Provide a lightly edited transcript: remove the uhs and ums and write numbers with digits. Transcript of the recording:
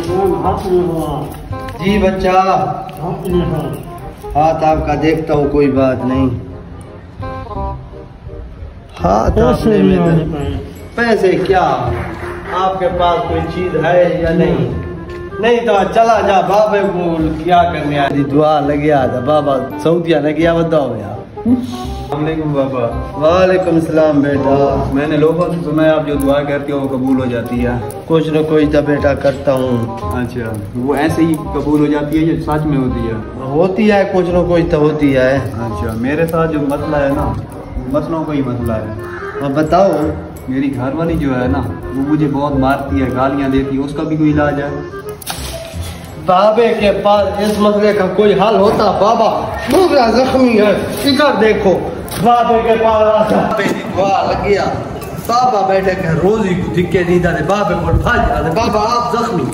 जी बच्चा, हाथ आपका देखता हूँ, कोई बात नहीं। हाथ आपने में पैसे क्या आपके पास कोई चीज है या नहीं? नहीं तो चला जा बाबे को क्या करने आया, दुआ लग गया था बाबा सऊदिया ने किया, बताओ यार। वालेकुम बाबा। वालेकुम सलाम बेटा। मैंने लोगों से सुना है आप जो दुआ करते हो वो कबूल हो जाती है। कुछ न कुछ तो बेटा करता हूँ। अच्छा, वो ऐसे ही कबूल हो जाती है या सच में होती है? होती है, कुछ न कुछ तो होती है। अच्छा, मेरे साथ जो मसला है ना, मसलों का ही मसला है। अब बताओ। मेरी घरवाली जो है ना, वो मुझे बहुत मारती है, गालियाँ देती है, उसका भी कोई इलाज है? बाबे के पास इस मसले का कोई हल होता? बाबा पूरा जख्मी है, इधर देखो। बाबे के पास दुआ लग गया, बाबा बैठे के रोजी को धिक्के दीदा ने बाबे को भाज जाते, बाबा आप जख्मी।